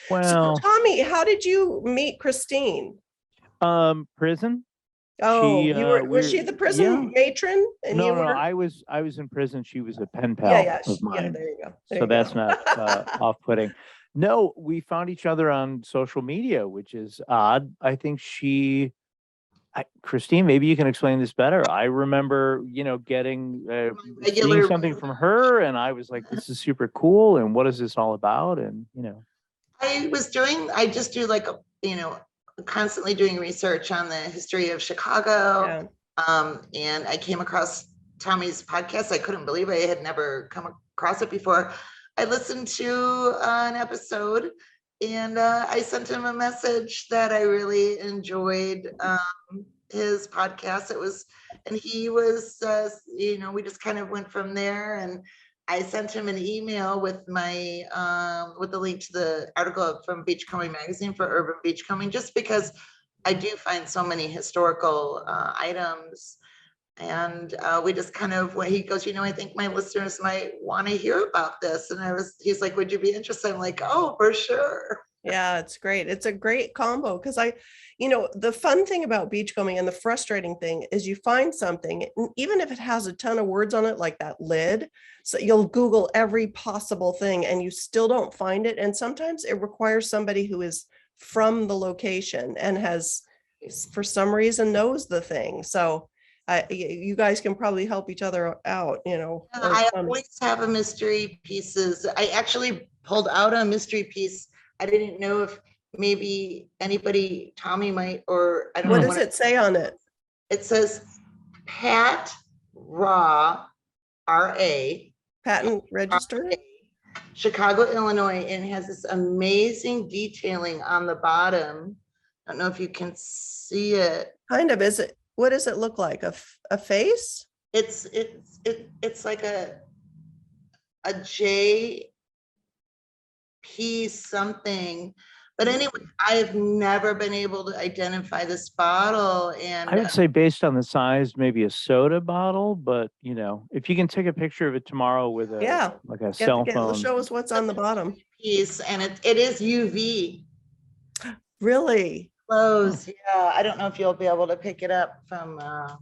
So Well, Tommy, how did you meet Christine? prison. Oh, She was she the prison matron? And no, you no, were I was in prison. She was a pen yeah, pal yeah, of yeah, mine. there you go. There So you that's go. not off-putting. No, we found each other on social media, which is odd. I think Christine, maybe you can explain this better. I remember, getting seeing Regular. something from her, and I was like, "This is super cool." And what is this all about? And I just do like, constantly doing research on the history of Chicago. Yeah. And I came across Tommy's podcast. I couldn't believe I had never come across it before. I listened to an episode and I sent him a message that I really enjoyed his podcast. And he was, we just kind of went from there, and I sent him an email with with the link to the article from Beachcombing magazine for Urban Beachcombing, just because I do find so many historical items. And we just kind of, when he goes, I think my listeners might want to hear about this. And he's like, would you be interested? I'm like, oh, for sure. Yeah, it's great. It's a great combo because the fun thing about beachcombing and the frustrating thing is you find something, even if it has a ton of words on it, like that lid, so you'll Google every possible thing and you still don't find it. And sometimes it requires somebody who is from the location and has, for some reason, knows the thing. So you guys can probably help each other out, I always have a mystery pieces. I actually pulled out a mystery piece. I didn't know if maybe anybody, Tommy might, or I don't know. What does it say on it? It says Pat Raw, R.A. Patent register? Chicago, Illinois, and it has this amazing detailing on the bottom. I don't know if you can see it. Kind of. What does it look like? A face? It's like a J P something. But anyway, I've never been able to identify this bottle. And I would say based on the size, maybe a soda bottle, but if you can take a picture of it tomorrow with a cell phone. Show us what's on the bottom. Piece, and it is UV. Really? Close. Yeah. I don't know if you'll be able to pick it up from I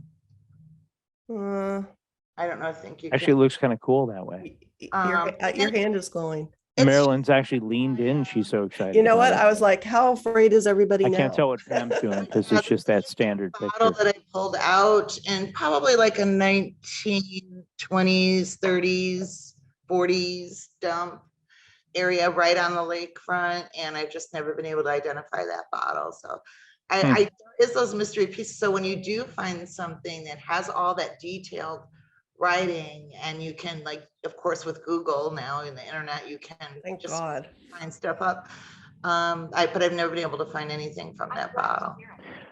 don't know. I think you actually, it looks kind of cool that way. Your hand is glowing. Marilyn's actually leaned in. She's so excited. You know what? I was like, how afraid is everybody now? I can't tell what Pam's doing because it's just that standard bottle picture. that I pulled out in probably like a 1920s, 30s, 40s dump area right on the lakefront, and I've just never been able to identify that bottle. So there is those mystery pieces. So when you do find something that has all that detailed writing, and you can, like, of course, with Google now and the internet, you can find stuff up. But I've never been able to find anything from that bottle.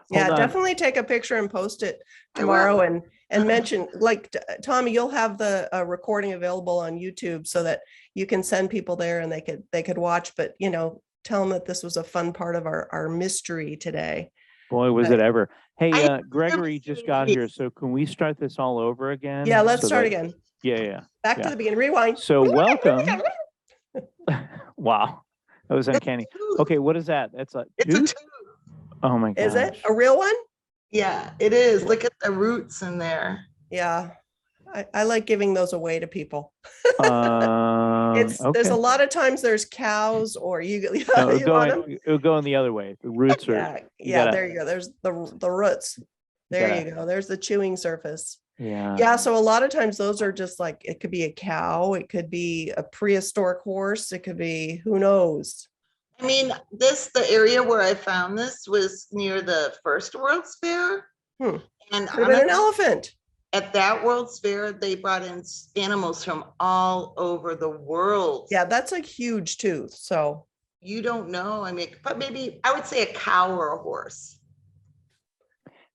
Yeah, definitely take a picture and post it tomorrow and mention, like, Tommy, you'll have the recording available on YouTube so that you can send people there and they could watch, but tell them that this was a fun part of our mystery today. Boy, was it ever. Hey, Gregory just got here, so can we start this all over again? Yeah, let's start again. Yeah. Back to the beginning, rewind. So welcome. Wow, that was uncanny. Okay, what is that? It's a tooth? Oh my God. Is it a real one? Yeah, it is. Look at the roots in there. Yeah. I like giving those away to people. There's a lot of times there's cows or it'll go in the other way. The roots are there you go. There's the roots. There you go. There's the chewing surface. Yeah. So a lot of times those are just like, it could be a cow, it could be a prehistoric horse, it could be, who knows. I mean, the area where I found this was near the first World's Fair. And could have been an elephant. At that World's Fair, they brought in animals from all over the world. Yeah, that's a huge tooth. So you don't know. I mean, but maybe I would say a cow or a horse.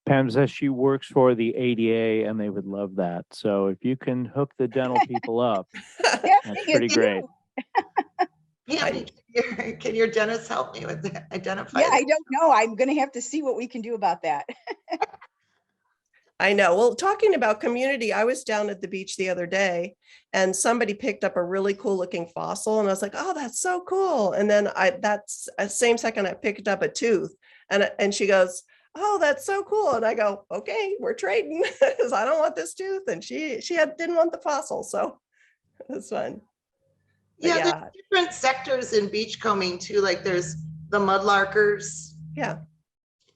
Pam says she works for the ADA and they would love that. So if you can hook the dental people up, that's pretty great. Yeah, can your dentist help me with that? Identify? Yeah, I don't know. I'm going to have to see what we can do about that. I know. Well, talking about community, I was down at the beach the other day and somebody picked up a really cool looking fossil. And I was like, oh, that's so cool. And then that's same second I picked up a tooth and she goes, oh, that's so cool. And I go, okay, we're trading because I don't want this tooth. And didn't want the fossil. So it's fun. But Yeah, yeah. there's different sectors in beachcombing too. Like there's the mudlarkers. Yeah.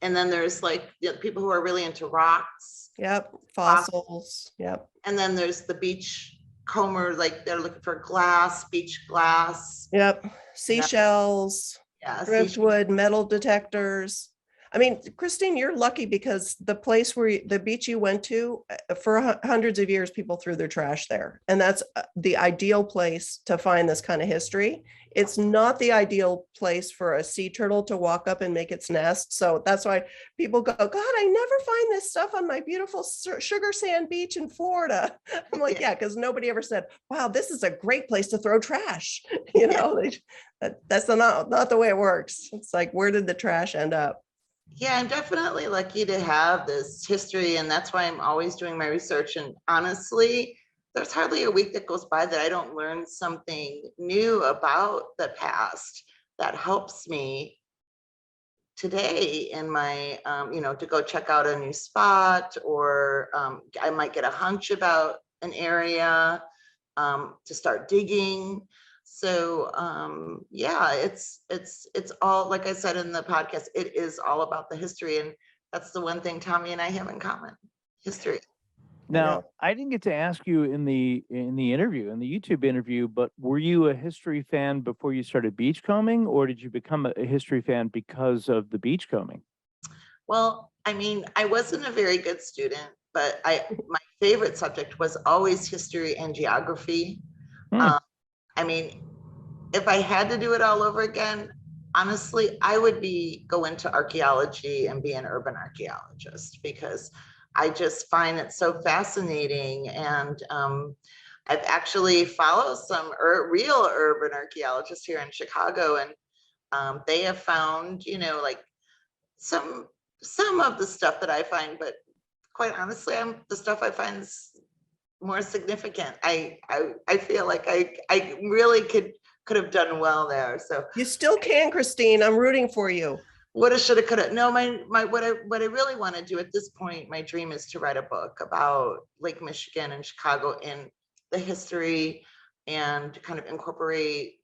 And then there's like people who are really into rocks. Yep. Fossils. Yep. And then there's the beach comber, like they're looking for glass, beach glass. Yep. Seashells. Yeah. Driftwood, metal detectors. I mean, Christine, you're lucky because the place the beach you went to for hundreds of years, people threw their trash there. And that's the ideal place to find this kind of history. It's not the ideal place for a sea turtle to walk up and make its nest. So that's why people go, God, I never find this stuff on my beautiful sugar sand beach in Florida. I'm like, yeah, because nobody ever said, wow, this is a great place to throw trash. You know, that's not the way it works. It's like, where did the trash end up? Yeah, I'm definitely lucky to have this history, and that's why I'm always doing my research. And honestly, there's hardly a week that goes by that I don't learn something new about the past that helps me today in my, to go check out a new spot, or I might get a hunch about an area to start digging. So yeah, it's all, like I said in the podcast, it is all about the history. And that's the one thing Tommy and I have in common, history. Now, I didn't get to ask you in the interview, in the YouTube interview, but were you a history fan before you started beachcombing, or did you become a history fan because of the beachcombing? Well, I mean, I wasn't a very good student, but my favorite subject was always history and geography. I mean, if I had to do it all over again, honestly, I would go into archaeology and be an urban archaeologist, because I just find it so fascinating. And I've actually followed some real urban archaeologists here in Chicago, and they have found, like some of the stuff that I find, but quite honestly, the stuff I find is more significant. I feel like I really could have done well there. So you still can, Christine. I'm rooting for you. Woulda, shoulda, coulda. No, what I really want to do at this point, my dream is to write a book about Lake Michigan and Chicago and the history, and kind of incorporate,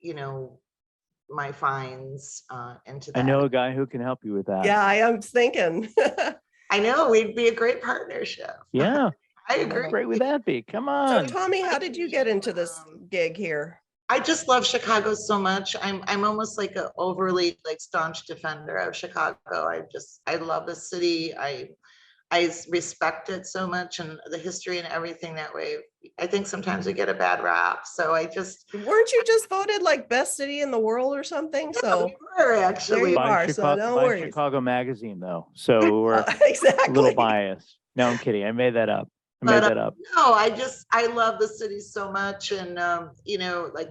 my finds into that. I know a guy who can help you with that. Yeah, I am thinking. I know, we'd be a great partnership. Yeah. I agree. How great would that be? Come on. So Tommy, how did you get into this gig here? I just love Chicago so much. I'm almost like an overly staunch defender of Chicago. I love the city. I respect it so much, and the history and everything that way. I think sometimes we get a bad rap. So weren't you just voted like best city in the world or something? Yeah, so we were actually. There you are, so no worries. Chicago Magazine though. So we're exactly. a little biased. No, I'm kidding. I made that up. No, I love the city so much. And if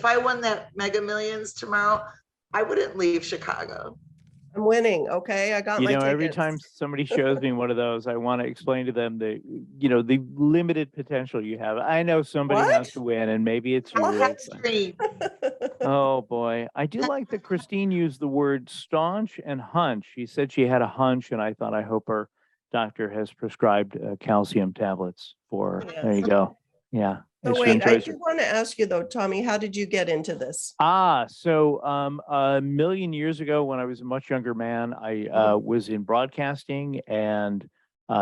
I won that Mega Millions tomorrow, I wouldn't leave Chicago. I'm winning. Okay. I got my tickets. Every time somebody shows me one of those, I want to explain to them the limited potential you have. I know somebody has to win, and maybe it's you. Oh boy. I do like that Christine used the word staunch and hunch. She said she had a hunch, and I thought, I hope her doctor has prescribed calcium tablets for her. There you go. Yeah. So wait, I do want to ask you though, Tommy, how did you get into this? So a million years ago, when I was a much younger man, I was in broadcasting and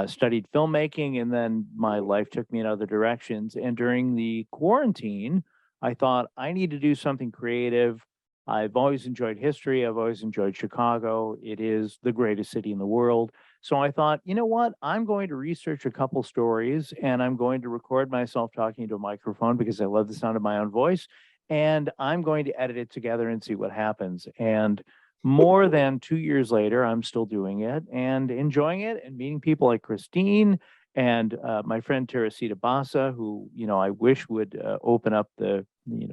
studied filmmaking, and then my life took me in other directions. And during the quarantine, I thought I need to do something creative. I've always enjoyed history. I've always enjoyed Chicago. It is the greatest city in the world. So I thought, you know what? I'm going to research a couple stories, and I'm going to record myself talking to a microphone because I love the sound of my own voice. And I'm going to edit it together and see what happens. And more than 2 years later, I'm still doing it and enjoying it, and meeting people like Christine and my friend Teresita Bassa, who, I wish would open up the,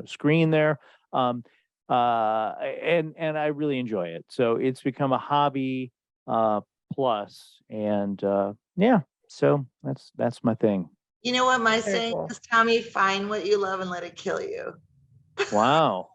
screen there. And I really enjoy it. So it's become a hobby plus, and yeah, so that's my thing. You know what my Very saying cool. is, Tommy? Find what you love and let it kill you. Wow.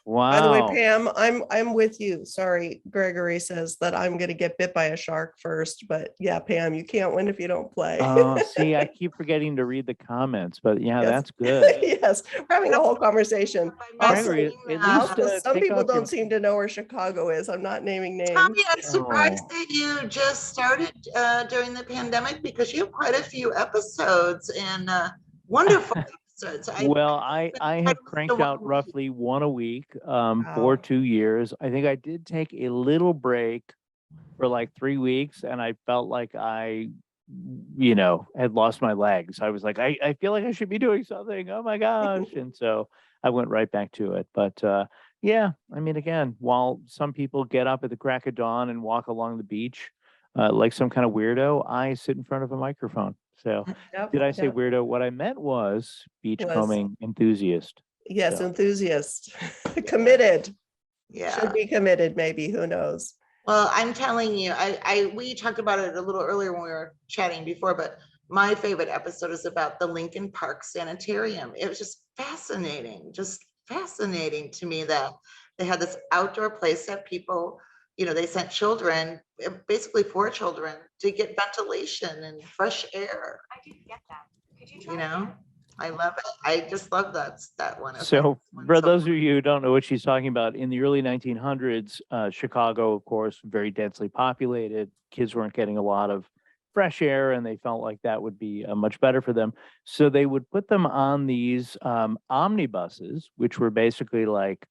By the way, Wow. Pam, I'm with you. Sorry, Gregory says that I'm going to get bit by a shark first, but yeah, Pam, you can't win if you don't play. Oh, see, I keep forgetting to read the comments, but yeah, Yes. that's good. Yes, we're having a whole conversation. By Also, Gregory, saying at that, least some take people off your. don't seem to know where Chicago is. I'm not naming names. Tommy, I'm surprised Oh. that you just started during the pandemic because you have quite a few episodes and wonderful episodes. Well, I try have to listen cranked to out one a week. roughly one a week for Wow. 2 years. I think I did take a little break for like 3 weeks, and I felt like I, had lost my legs. I was like, I feel like I should be doing something. Oh my gosh. And so I went right back to it. But yeah, I mean, again, while some people get up at the crack of dawn and walk along the beach like some kind of weirdo, I sit in front of a microphone. So Yep, did I say yep. weirdo? What I meant was Was beachcombing enthusiast. yes, So. enthusiast, committed. Yeah. Should be committed, maybe. Who knows? Well, I'm telling you, we talked about it a little earlier when we were chatting before, but my favorite episode is about the Lincoln Park Sanitarium. It was just fascinating to me that they had this outdoor place that people, they sent children, basically for children, to get ventilation and fresh air. I didn't get that. Could you You try know, again? I love it. I just love that one. So, for those of you who don't know what she's talking about, in the early 1900s, Chicago, of course, very densely populated. Kids weren't getting a lot of fresh air, and they felt like that would be much better for them. So they would put them on these omnibuses, which were basically like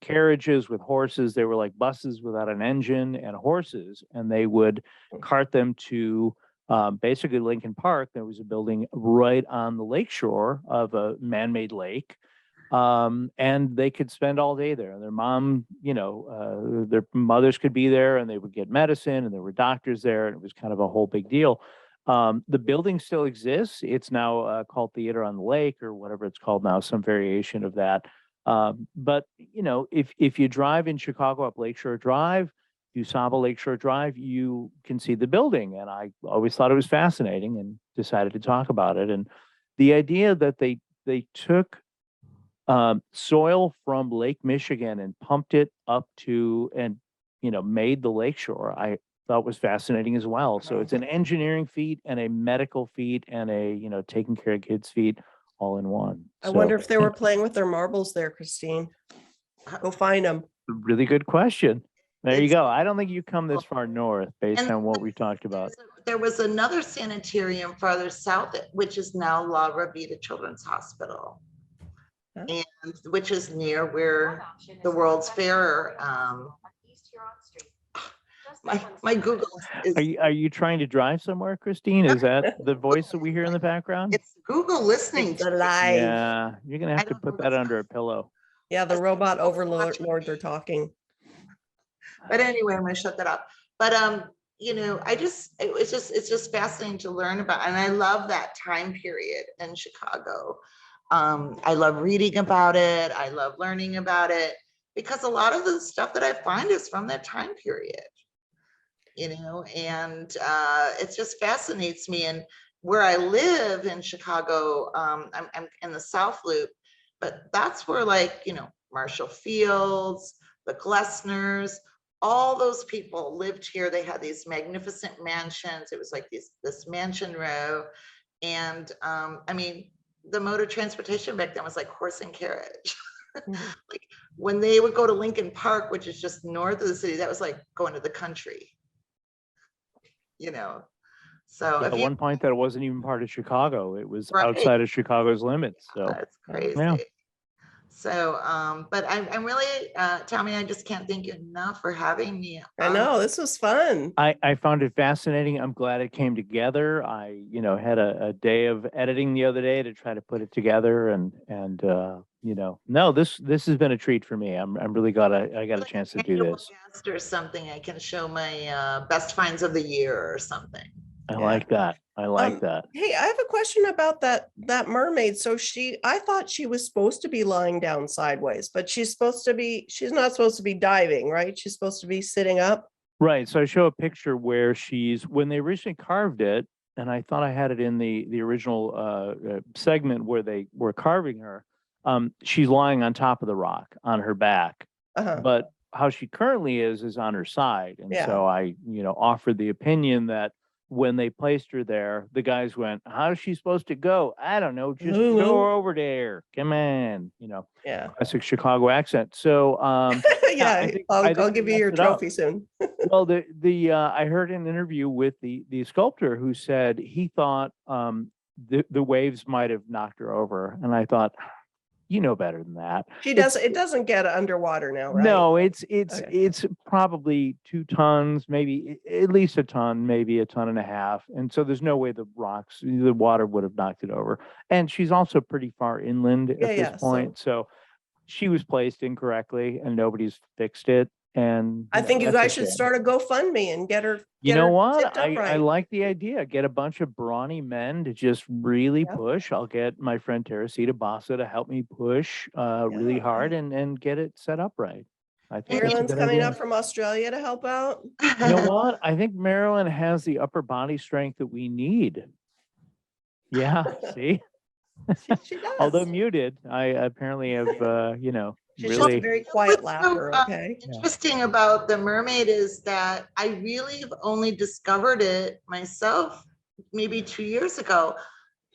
carriages with horses. They were like buses without an engine and horses, and they would cart them to basically Lincoln Park. There was a building right on the lakeshore of a man-made lake. And they could spend all day there. Their mom, their mothers could be there, and they would get medicine, and there were doctors there, and it was kind of a whole big deal. The building still exists. It's now called Theater on the Lake, or whatever it's called now, some variation of that. But if you drive in Chicago up Lakeshore Drive, USABA Lakeshore Drive, you can see the building. And I always thought it was fascinating and decided to talk about it. And the idea that they took soil from Lake Michigan and pumped it up to and made the lakeshore, I thought was fascinating as well. So it's an engineering feat and a medical feat and a taking care of kids feat all in one. I wonder if they were playing with their marbles there, Christine. Go find them. Really good question. There you It's- go. I don't think you come this far north based And on what we talked about. There was another sanitarium farther south, which is now La Ravita Children's Hospital. Huh? And which is near where One option is the World's West Fair, on East Huron Street. Just my that one my stop. Google is, Are you trying to drive somewhere, Christine? Is that the voice that we hear in the background? it's Google listening It's to me. alive. Yeah, you're gonna I have to don't know put that what's under a pillow. Yeah, the robot overlords watching are talking. But anyway, I'm gonna shut that up. But it's just fascinating to learn about, and I love that time period in Chicago. I love reading about it. I love learning about it because a lot of the stuff that I find is from that time period. And it just fascinates me. And where I live in Chicago, I'm in the South Loop, but that's where Marshall Fields, the Glessners, all those people lived here. They had these magnificent mansions. It was like this mansion row. And the mode of transportation back then was like horse and carriage. Like when they would go to Lincoln Park, which is just north of the city, that was like going to the country. So At one point that wasn't even part of Chicago. It was Right. outside of Chicago's limits. So that's crazy. yeah. So, but I'm really, Tommy, I just can't thank you enough for having me. I know, this was fun. I found it fascinating. I'm glad it came together. I, had a day of editing the other day to try to put it together, and no, this has been a treat for me. I'm really glad I got a chance to do this. Or something, I can show my best finds of the year or something. I like that. I like that. Hey, I have a question about that mermaid. So I thought she was supposed to be lying down sideways, but she's not supposed to be diving, right? She's supposed to be sitting up. Right. So I show a picture where when they originally carved it, and I thought I had it in the original segment where they were carving her. She's lying on top of the rock on her back, Uh-huh. but how she currently is on her side. And Yeah. so I, offered the opinion that when they placed her there, the guys went, "How's she supposed to go? I don't know. Just Ooh. go over there. Come on." Yeah. Classic Chicago accent. So, Yeah, I think I'll they give you your messed it up. trophy soon. Well, I heard an interview with the sculptor who said he thought the waves might have knocked her over, and I thought, you know better than that. It doesn't get underwater now, right? No, it's Okay. probably 2 tons, maybe at least a ton, maybe a ton and a half, and so there's no way the water would have knocked it over. And she's also pretty far inland Yeah, at yeah, this point, so she was placed incorrectly, and nobody's fixed it. And I think you that's a guys should shame. start a GoFundMe and get her. You get know her what? tipped up I right. like the idea. Get a bunch of brawny men to just really Yeah. push. I'll get my friend Teresita Bassa to help me push really Yeah. hard and get it set up right. I think that's a Marilyn's good coming idea. up from Australia to help out. You know what? I think Marilyn has the upper body strength that we need. Yeah, see? She does. Although muted, I apparently have, She's just really. a very quiet What's so, laugher. Okay. interesting about the mermaid is that I really have only discovered it myself maybe 2 years ago.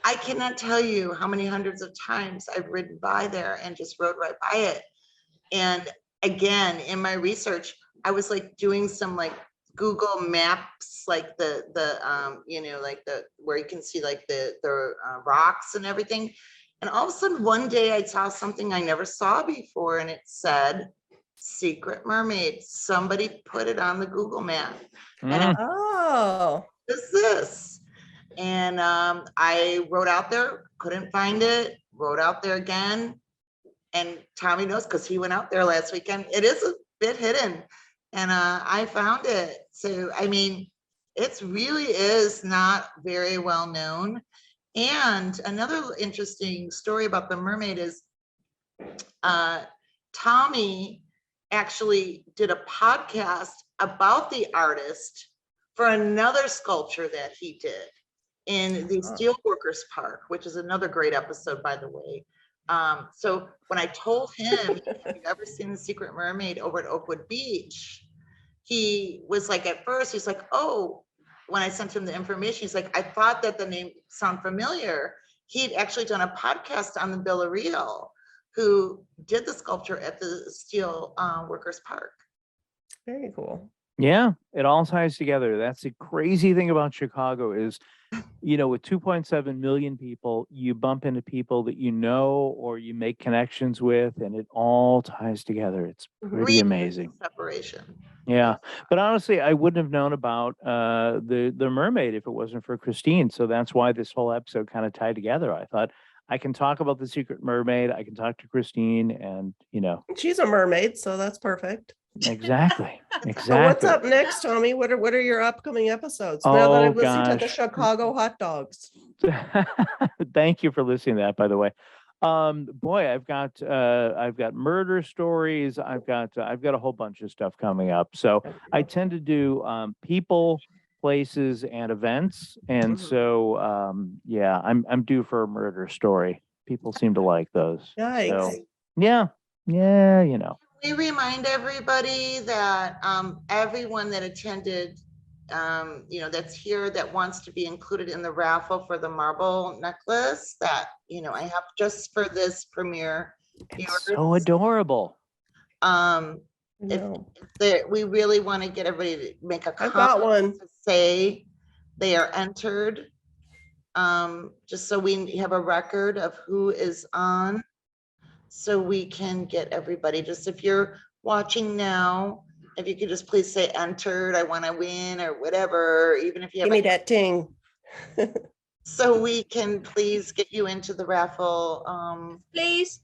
I cannot tell you how many hundreds of times I've ridden by there and just rode right by it. And again, in my research, I was like doing some like Google Maps, like the where you can see like the rocks and everything. And all of a sudden, one day I saw something I never saw before, and it said Secret Mermaid. Somebody put it on the Google map. And Oh. what is this? And I rode out there, couldn't find it, rode out there again. And Tommy knows because he went out there last weekend. It is a bit hidden. And I found it. So, I mean, it really is not very well known. And another interesting story about the mermaid is Tommy actually did a podcast about the artist for another sculpture that he did in the Steelworkers Park, which is another great episode, by the way. So when I told him, have you ever seen the Secret Mermaid over at Oakwood Beach? He was like, at first, he's like, oh, when I sent him the information, he's like, I thought that the name sounded familiar. He'd actually done a podcast on the Villarreal, who did the sculpture at the Steel Workers Park. Very cool. Yeah, it all ties together. That's the crazy thing about Chicago is, with 2.7 million people, you bump into people that you know or you make connections with, and it all ties together. It's pretty Really amazing. Separation. Yeah, but honestly, I wouldn't have known about the mermaid if it wasn't for Christine. So that's why this whole episode kind of tied together. I thought I can talk about the Secret Mermaid. I can talk to Christine, and She's a mermaid, so that's perfect. Exactly. So what's up next, Tommy? What are your upcoming episodes? Now that I've listened to the Chicago hot dogs. Thank you for listening to that, by the way. Boy, I've got murder stories. I've got a whole bunch of stuff coming up. So I tend to do people, places, and events. And so I'm due for a murder story. People seem to like those. Yikes. So, yeah, We remind everybody that everyone that attended, that's here that wants to be included in the raffle for the marble necklace that, I have just for this premiere. It's so adorable. We really want to get everybody to make a I've got one. to say they are entered, just so we have a record of who is on. So we can get everybody, just if you're watching now, if you could just please say entered, I want to win or whatever, even if you have Give me that ting. so we can please get you into the raffle. Please.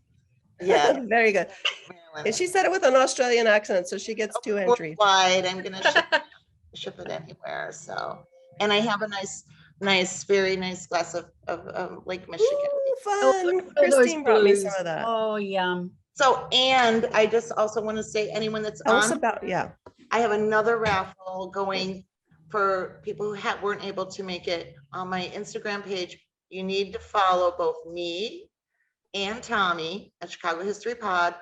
Yeah. Very good. Marilyn. And she said it with an Australian accent, so she gets 2 entries. Worldwide, I'm gonna ship it anywhere. So, and I have a very nice glass of Lake Michigan. Ooh, fun. Christine brought me some of that. Oh, yum. So, and I just also want to say anyone that's Tell us on, about, I have another raffle going for people who weren't able to make it on my Instagram page. You need to follow both me and Tommy at Chicago History Pod.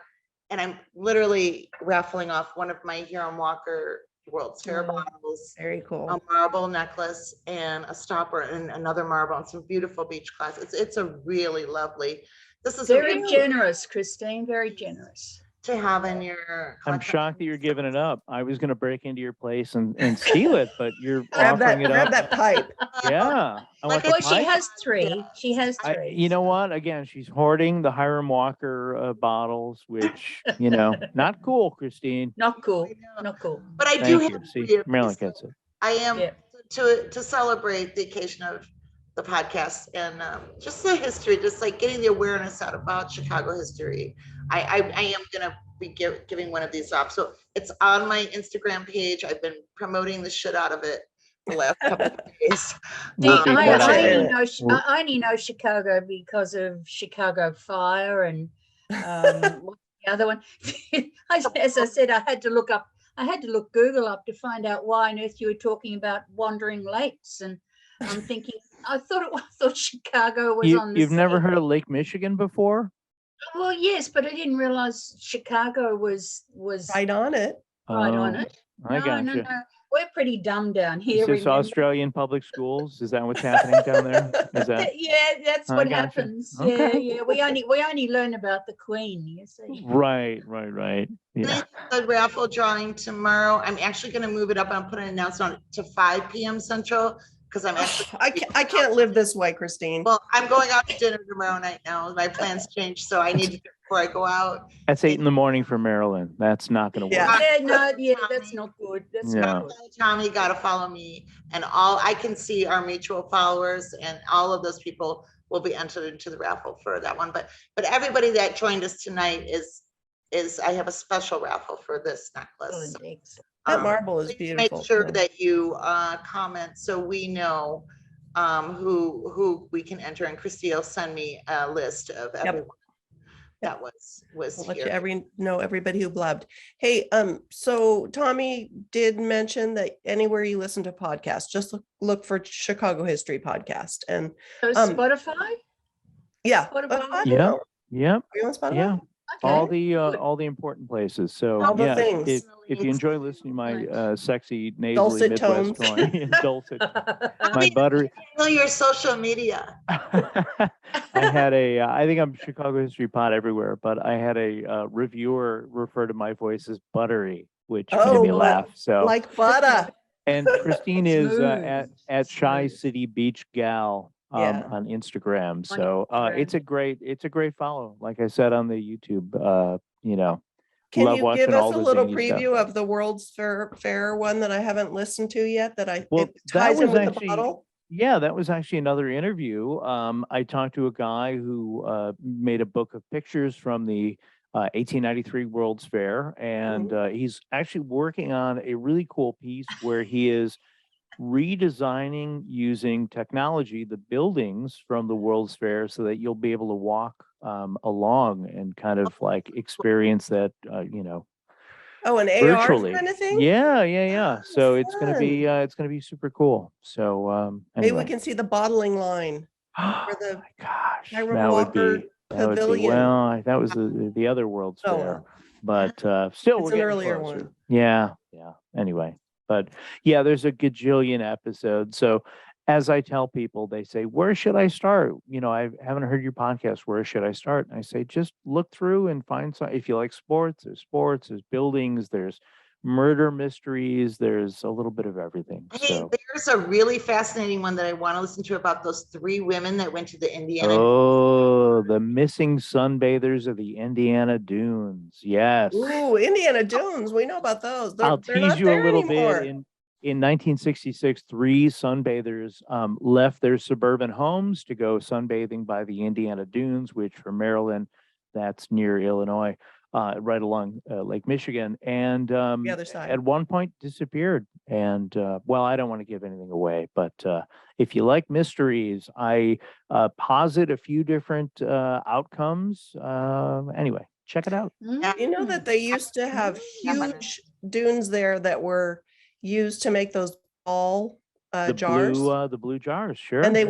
And I'm literally raffling off one of my Huron Walker World's Fair Oh, bottles, Very cool. a marble necklace and a stopper and another marble and some beautiful beach glasses. It's a really lovely, this is Very generous, Christine, very generous. to have in your I'm collection. shocked that you're giving it up. I was going to break into your place and steal it, but you're Grab offering it grab up. that pipe. Yeah. I want the Well, she pipe. has three. She has I, three. you know what? Again, she's hoarding the Hiram Walker bottles, which, you know, not cool, Christine. Not cool. I know. Not cool. But I do Thank have you. to See, be Marilyn honest, gets it. I am Yeah. to celebrate the occasion of the podcast and just the history, just like getting the awareness out about Chicago history. I am gonna be giving one of these off. So it's on my Instagram page. I've been promoting the shit out of it the last couple of days. We'll be I, watching I, it. only know, We'll- I only know Chicago because of Chicago Fire and what's the other one. As I said, I had to look Google up to find out why on earth you were talking about wandering lakes. And I'm thinking, I thought Chicago was on the You've never sea. heard of Lake Michigan before? Well, yes, but I didn't realize Chicago was Right on it. right on Oh, it. I got you. No. We're pretty dumb down Is here. this remember? Australian public schools? Is that what's happening down there? Is that Yeah, that's I what gotcha. happens. Okay. Yeah. We only learn about the Queen, you see. right? Yeah. The raffle drawing tomorrow. I'm actually going to move it up and put an announcement to 5 p.m. Central because I'm actually. I can't live this way, Christine. Well, I'm going out to dinner tomorrow night now. My plans changed, so I need to do it before I go out. That's 8 in.the morning for Maryland. That's not going to Yeah. work. That's not good. That's Yeah. not good. Tommy got to follow me, and all I can see our mutual followers, and all of those people will be entered into the raffle for that one. But everybody that joined us tonight is I have a special raffle for this necklace. Excellent, excellent. That marble is Please beautiful. Make sure too. that you comment so we know who we can enter, and Christy will send me a list of everyone that was I'll let here. you know everybody who blabbed. Hey, so Tommy did mention that anywhere you listen to podcasts, just look for Chicago History Podcast. And So Spotify? yeah, Spotify? I don't Yeah. know. Yep. Are you on Spotify? Yeah. Okay. All the important places. So All the yeah, things. if you enjoy listening to my sexy nasally Dulcet Midwest tones. going, dulcet, my Tommy, buttery. handle your social media. I had I think I'm Chicago History Pod everywhere, but I had a reviewer refer to my voice as buttery, which made me laugh. So Like butter. and Christine is Smooth. at Smooth. ChiCityBeachGal Yeah. on Instagram. On So Instagram. it's a great follow. Like I said on the YouTube, Can love you watching give us all a the little zany stuff. preview of the World's Fair one that I haven't listened to yet? That it that ties in was with the actually bottle. Yeah, that was actually another interview. I talked to a guy who made a book of pictures from the 1893 World's Fair, and he's actually working on a really cool piece where he is redesigning using technology the buildings from the World's Fair so that you'll be able to walk along and kind of like experience that, Oh, an AR virtually. kind of thing. Yeah. So it's gonna fun. be super cool. So Maybe anyway. we can see the bottling line. Oh for the my gosh, Hiram that would Walker be Pavilion. well. That was the other World's Oh, Fair, well. but still, It's we're an getting earlier closer. one. Yeah. Anyway, but yeah, there's a gajillion episodes. So as I tell people, they say, "Where should I start?" I haven't heard your podcast. Where should I start? And I say, just look through and find some. If you like sports, there's buildings, there's murder mysteries, there's a little bit of everything. Hey, So. there's a really fascinating one that I want to listen to about those 3 women that went to the Indiana. Oh, the missing sunbathers of the Indiana dunes. Yes. Ooh, Indiana Jones. We know about those. They're I'll they're not tease you a there little anymore. bit. In 1966, 3 sunbathers left their suburban homes to go sunbathing by the Indiana dunes, which for Maryland, that's near Illinois, right along Lake Michigan. And The other side. at one point disappeared. And well, I don't want to give anything away, but if you like mysteries, I posit a few different outcomes. Anyway, check it out. You know that they used to have huge dunes there that were used to make those ball jars. The blue jars, sure. And they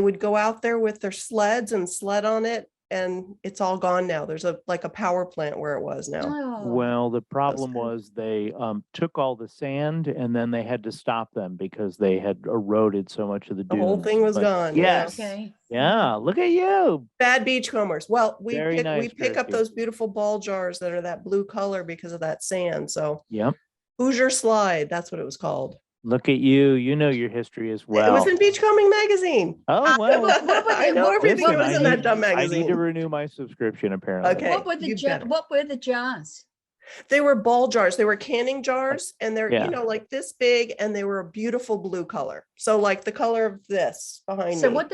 would go out there with their sleds and sled on it, and it's all gone now. There's a power plant where it was now. Oh, Well, the problem good. was they took all the sand and then they had to stop them because they had eroded so much of the The dunes. whole thing was But gone. Yeah. Yes. okay. Yeah. Look at you. Bad beachcombers. Well, we Very pick, we nice, pick up Kirsty. those beautiful ball jars that are that blue color because of that sand. So Yep. Hoosier Slide, that's what it was called. Look at you. You know your history as well. It was in Beachcombing magazine. Oh, well. I know everything Listen, that was in that dumb I need magazine. to renew my subscription, apparently. Okay. What were the you better. what were the jars? They were ball jars. They were canning jars, and they're Yeah. like this big, and they were a beautiful blue color. So like the color of this behind So me. what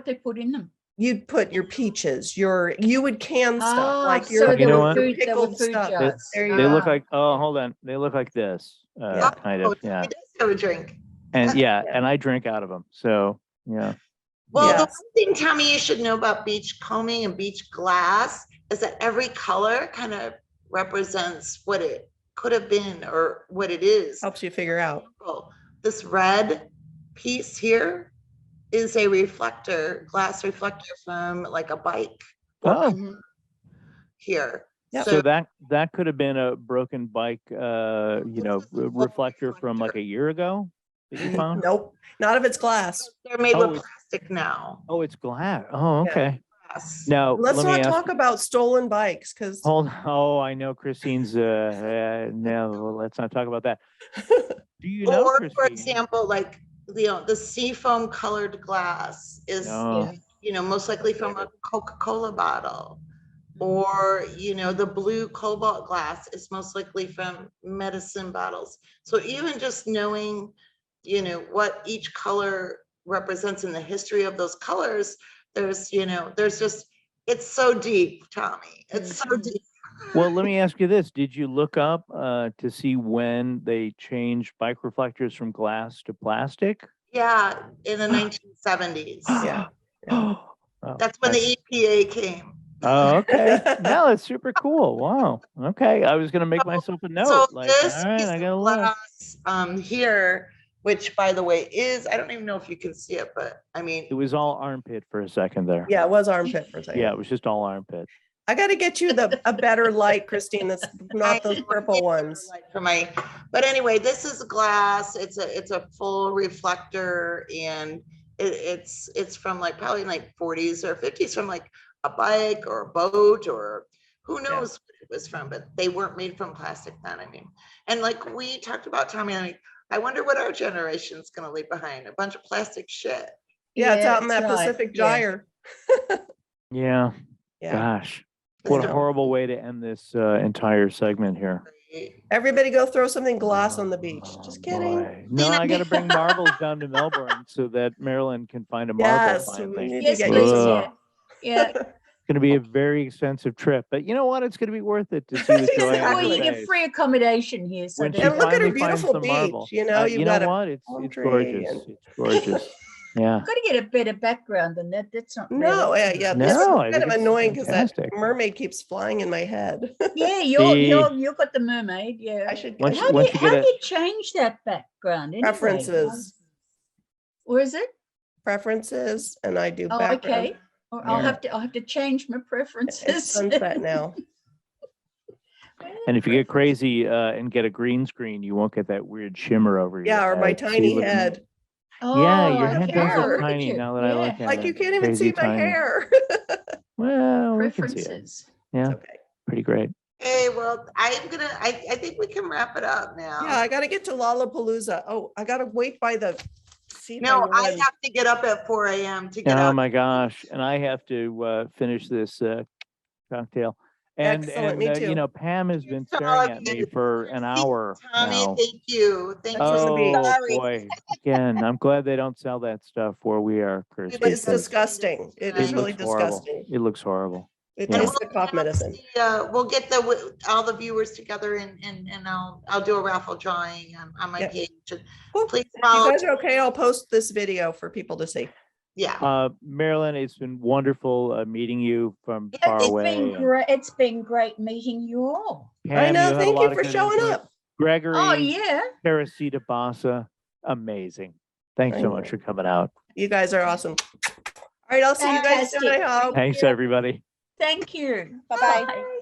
they put in them? You'd put your peaches, you would can stuff Ah, like so your You know what? they were pickled food stuff. jars. There you They go. look like, oh, hold on. They look like this, Yeah. kind of. Yeah. He does have a drink. And yeah, and I drink out of them. So, yeah. Well, the Yes. one thing, Tommy, you should know about beach combing and beach glass is that every color kind of represents what it could have been or what it is. Helps you figure out. This red piece here is a glass reflector from like a bike. Oh. Here. Yep. So that could have been a broken bike, reflector from like a year ago that you found? Nope, not if it's glass. They're made Oh, with plastic now. Oh, it's glass. Oh, Yeah. okay. Yes. Now, Let's let me not ask. talk about stolen bikes because Hold. Oh, I know Christine's. No, let's not talk about that. Do you know, Or Christine? for example, like the seafoam colored glass is No. most likely from a Coca-Cola bottle. Or the blue cobalt glass is most likely from medicine bottles. So even just knowing what each color represents in the history of those colors, there's just, it's so deep, Tommy. It's so deep. Well, let me ask you this. Did you look up to see when they changed bike reflectors from glass to plastic? Yeah, in the 1970s. Yeah. Oh, That's when the EPA came. Oh, okay. No, it's super cool. Wow. Okay. I was going to make myself a note. So Like, this all right, piece I of got to look. glass here, which by the way I don't even know if you can see it, but I mean, It was all armpit for a second there. Yeah, it was armpit for a second. Yeah, it was just all armpit. I got to get you a better light, Christine. That's not those purple ones. But anyway, this is glass. It's a full reflector, and it's from like probably like 40s or 50s, from like a bike or a boat or who knows what it was from, but they weren't made from plastic then. I mean, and like we talked about, Tommy, I wonder what our generation's going to leave behind, a bunch of plastic shit. Yeah, it's out in that's that right. Pacific Yeah. Gyre. Yeah. Yeah. Gosh. What a know. horrible way to end this entire segment here. Everybody go throw something glass on the beach. Just kidding. Boy. No, I got to bring marbles down to Melbourne so that Marilyn can find a marble Yes, finally. we need Yes, to get please. you some. Ugh. Yeah. It's going to be a very expensive trip, but you know what? It's going to be worth it to see the joy on Well, her you get face. free accommodation here. So When she there- And look at her finally finds beautiful some beach. marble. You know, you've you got know a what? It's palm tree gorgeous. and- It's gorgeous. Yeah. got to get a better background than that. That's not No, really. yeah. No, This is I kind think of it's annoying because that fantastic. mermaid keeps flying in my head. Yeah, See? you've got the mermaid. Yeah. I should Once How do once you, you how get do a you change that background? Anyway? preferences, Or is it? preferences, and I do Oh, background. okay. Or I'll Yeah. have to change my It's preferences. sunset now. and if you get crazy and get a green screen, you won't get that weird shimmer over your Yeah, or my head. tiny what I mean? head. Yeah, your Oh, head okay. does hair. look Look at tiny you. now that I look at it. Like you can't even Crazy see my tiny. hair. Well, we can see it. Preferences. Yeah, Okay. pretty great. Hey, well, I think we can wrap it up now. Yeah, I got to get to Lollapalooza. Oh, I got to wait by the. See if No, I win. have to get up at 4 a.m. to get Oh up. my gosh! And I have to finish this cocktail. Excellent, me too. You know, Pam has been To all staring of at me you. for an hour Tommy, now. thank you. Thank That's on the you. beach. Oh Sorry. boy! Again, I'm glad they don't sell that stuff where we are, Kirsty. It's because disgusting. It It is really looks horrible. disgusting. It looks horrible. It Yeah. tastes like cough medicine. We'll get all the viewers together and I'll do a raffle drawing on my Yeah. page. Cool. Please If you follow. guys are okay, I'll post this video for people to see. Yeah. Marilyn, it's been wonderful meeting you from Yeah, far it's away. been great. It's been great meeting you all. Pam, I know. had a Thank lot you of for good showing input. up. Gregory, Oh, yeah. Teresita Bassa, amazing. Thanks so much for coming out. You guys are awesome. All right, I'll see you guys soon, I Fantastic. hope. Thanks, everybody. Thank you. Bye-bye. Bye.